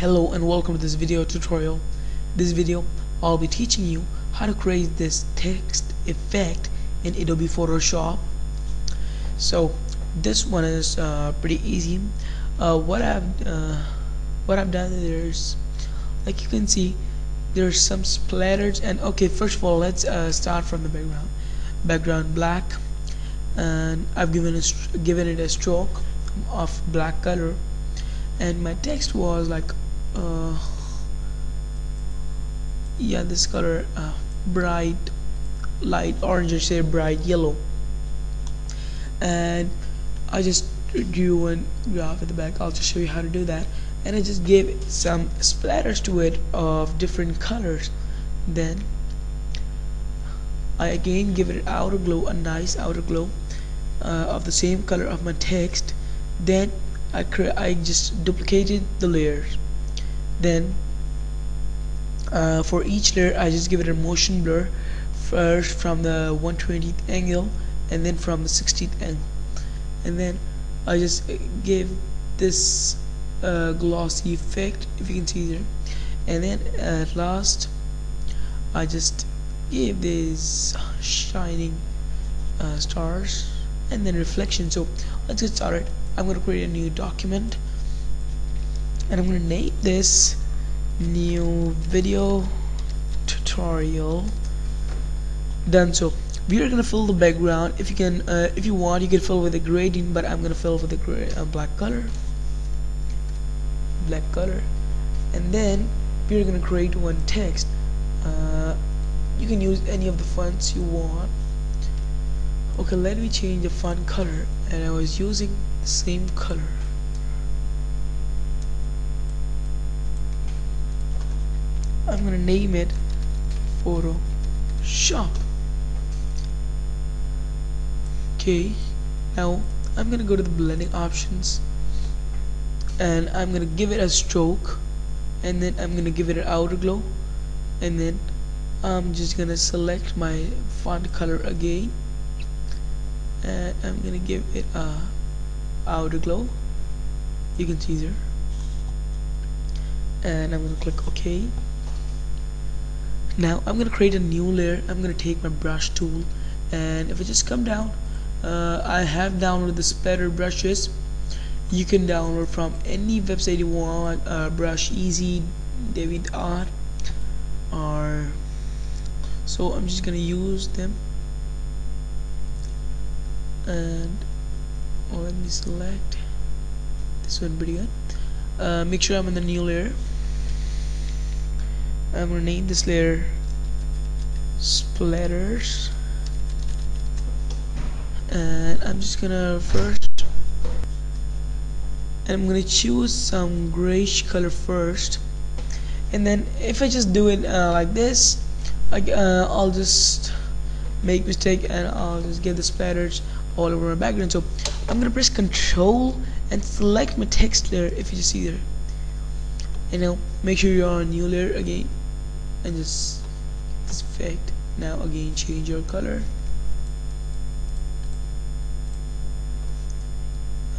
Hello and welcome to this video tutorial. This video I'll be teaching you how to create this text effect in Adobe Photoshop. So this one is pretty easy. What I've done is, like you can see, there's some splatters. And okay, first of all, let's start from the background black, and I've given it a stroke of black color, and my text was like this color, bright light orange, or say bright yellow. And I just drew one graph at the back. I'll just show you how to do that. And I just gave some splatters to it of different colors. Then I again give it outer glow, a nice outer glow of the same color of my text. Then I just duplicated the layers. Then for each layer I just give it a motion blur, first from the 120th angle and then from the 60th angle, and then I just give this glossy effect, if you can see there. And then at last I just gave these shining stars and then reflection. So let's get started. I'm going to create a new document, and I'm going to name this new video tutorial. Done. So we are going to fill the background. If you want, you can fill with a gradient, but I'm going to fill with a black color, and then we're going to create one text. You can use any of the fonts you want. Okay, let me change the font color, and I was using the same color. I'm gonna name it Photoshop. Okay, now I'm gonna go to the blending options, and I'm gonna give it a stroke, and then I'm gonna give it an outer glow, and then I'm just gonna select my font color again, and I'm gonna give it a outer glow, you can see there, and I'm gonna click OK. Now I'm gonna create a new layer. I'm gonna take my brush tool, and if I just come down, I have downloaded the splatter brushes. You can download from any website you want, like Brush Easy, DeviantArt, or so. I'm just gonna use them, and let me select this one. Pretty good. Make sure I'm in the new layer. I'm gonna name this layer splatters, and I'm just gonna I'm gonna choose some grayish color first, and then if I just do it like this, I'll just make mistake, and I'll just get the splatters all over my background. So I'm gonna press Control and select my text layer, if you just see there, and now make sure you're on a new layer again, and just this effect. Now again, change your color.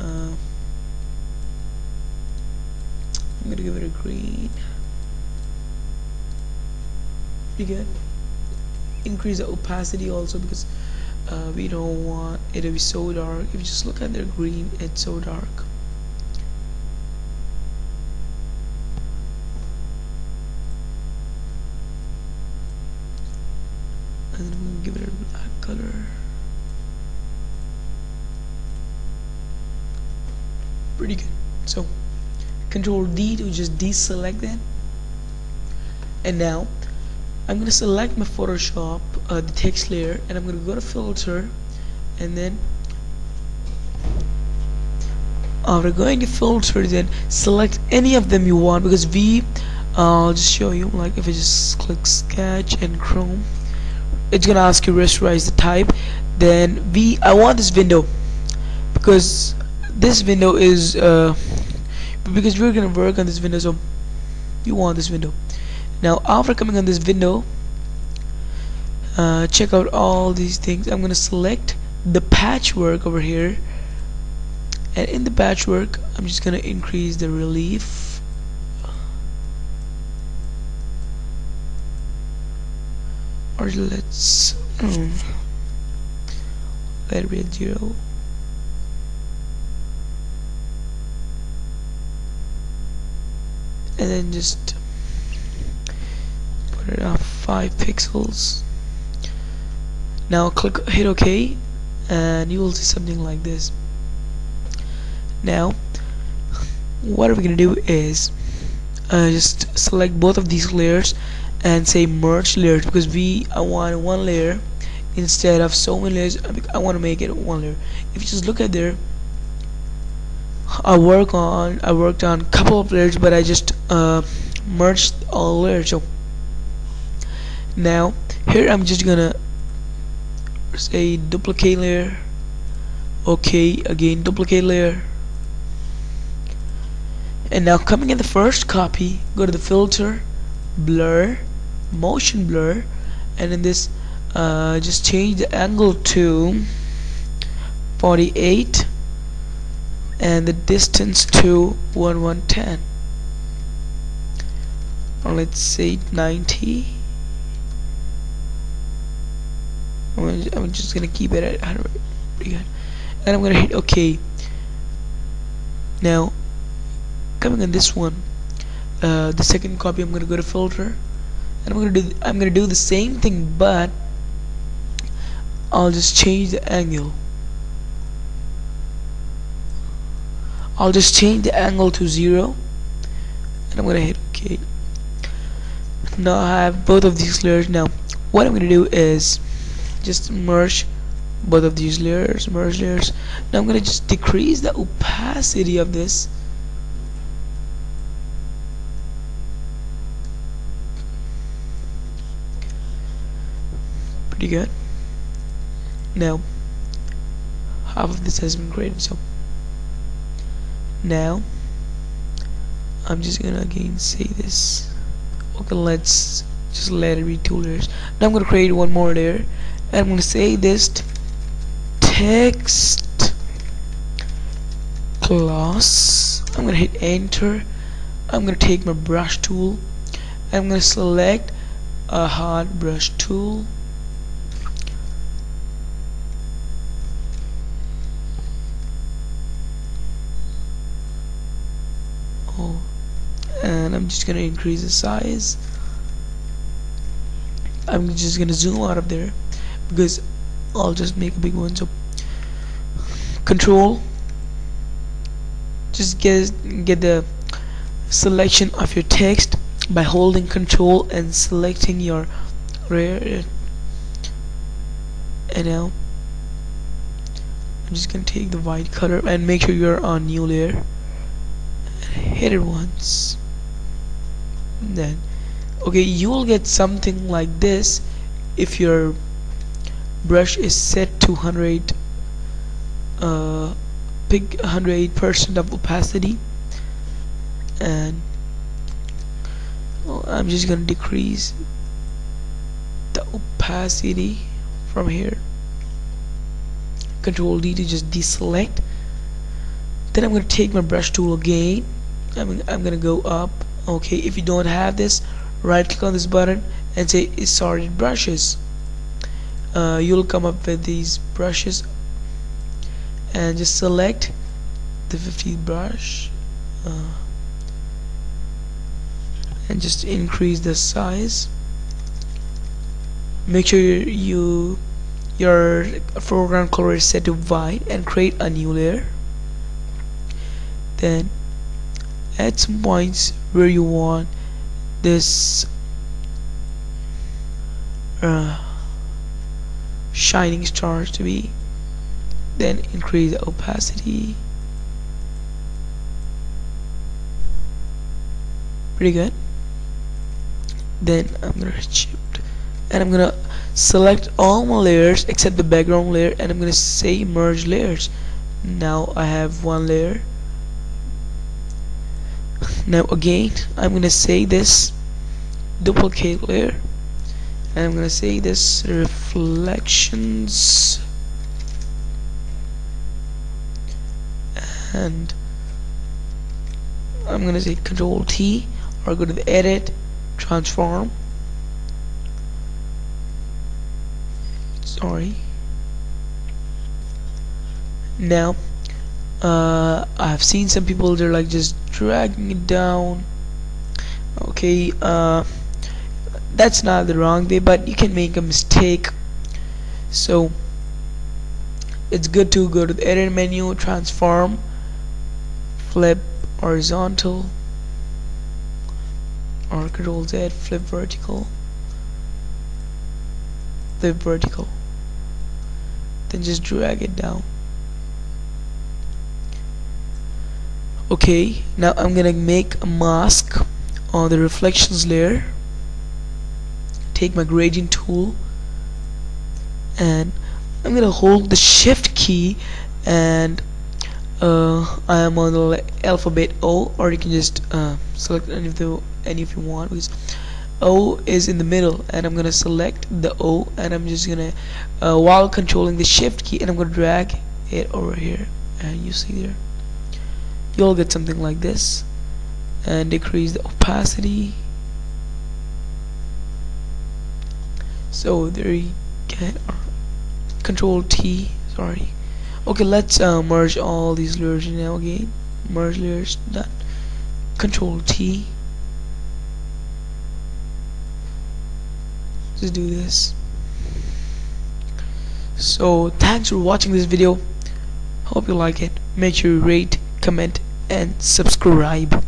I'm gonna give it a green. Pretty good. Increase the opacity also, because we don't want it to be so dark. If you just look at their green, it's so dark. And then I'm gonna give it a black color. Pretty good. So Control D to just deselect that. And now I'm gonna select my Photoshop, the text layer, and I'm gonna go to filter, and then after going to filter, then select any of them you want, because I'll just show you, like if I just click sketch and Chrome, it's gonna ask you rasterize the type. Then I want this window, because this window is because we're gonna work on this window, so you want this window. Now after coming on this window, check out all these things. I'm gonna select the patchwork over here, and in the patchwork I'm just gonna increase the relief or let's let it be at 0. And then just put it at 5 pixels. Now hit OK, and you will see something like this. Now what we're gonna do is just select both of these layers and say merge layers, because I want one layer instead of so many layers. I want to make it one layer. If you just look at there, I worked on a couple of layers, but I just merged all layers. So now here I'm just gonna say duplicate layer, okay, again duplicate layer, and now coming in the first copy, go to the filter, blur, motion blur, and in this just change the angle to 48 and the distance to 1110, or let's say 90. I'm just gonna keep it at 100. Pretty good. And I'm gonna hit OK. Now coming on this one, the second copy, I'm gonna go to filter, and I'm gonna do the same thing, but I'll just change the angle. I'll just change the angle to 0, and I'm gonna hit OK. Now I have both of these layers. Now what I'm gonna do is just merge both of these layers, merge layers. Now I'm gonna just decrease the opacity of this. Pretty good. Now half of this has been created, so now I'm just gonna again say this. Okay, let's just let it be 2 layers. Now I'm gonna create one more layer, and I'm gonna say this text class. I'm gonna hit enter. I'm gonna take my brush tool, and I'm gonna select a hard brush tool, and I'm just gonna increase the size. I'm just gonna zoom out of there because I'll just make a big one. So control, just get the selection of your text by holding control and selecting your layer. And now I'm just gonna take the white color and make sure you're on new layer and hit it once. And then okay, you will get something like this if your brush is set to 100 pick 108% of opacity. And I'm just gonna decrease the opacity from here. Control D to just deselect. Then I'm gonna take my brush tool again. I'm gonna go up. Okay, if you don't have this, right click on this button and say sorted brushes. You'll come up with these brushes, and just select the 50th brush and just increase the size. Make sure your foreground color is set to white, and create a new layer. Then add some points where you want this shining stars to be. Then increase the opacity. Pretty good. Then I'm gonna hit shift, and I'm gonna select all my layers except the background layer, and I'm gonna say merge layers. Now I have one layer. Now again I'm gonna say this duplicate layer, and I'm gonna say this reflections, and I'm gonna say Control T, or go to the edit, transform, sorry. Now I've seen some people, they're like just dragging it down. Okay, that's not the wrong way, but you can make a mistake. So it's good to go to the edit menu, transform, flip horizontal, or Control Z, flip vertical, then just drag it down. Okay, now I'm gonna make a mask on the reflections layer. Take my gradient tool and I'm gonna hold the shift key, and I am on the alphabet O, or you can just select any if you want, because O is in the middle, and I'm gonna select the O, and I'm just gonna while controlling the shift key, and I'm gonna drag it over here, and you see there you'll get something like this, and decrease the opacity. So there you get Control T, sorry. Okay, let's merge all these layers now again. Merge layers, done. Control T. Just do this. So thanks for watching this video. Hope you like it. Make sure you rate, comment, and subscribe.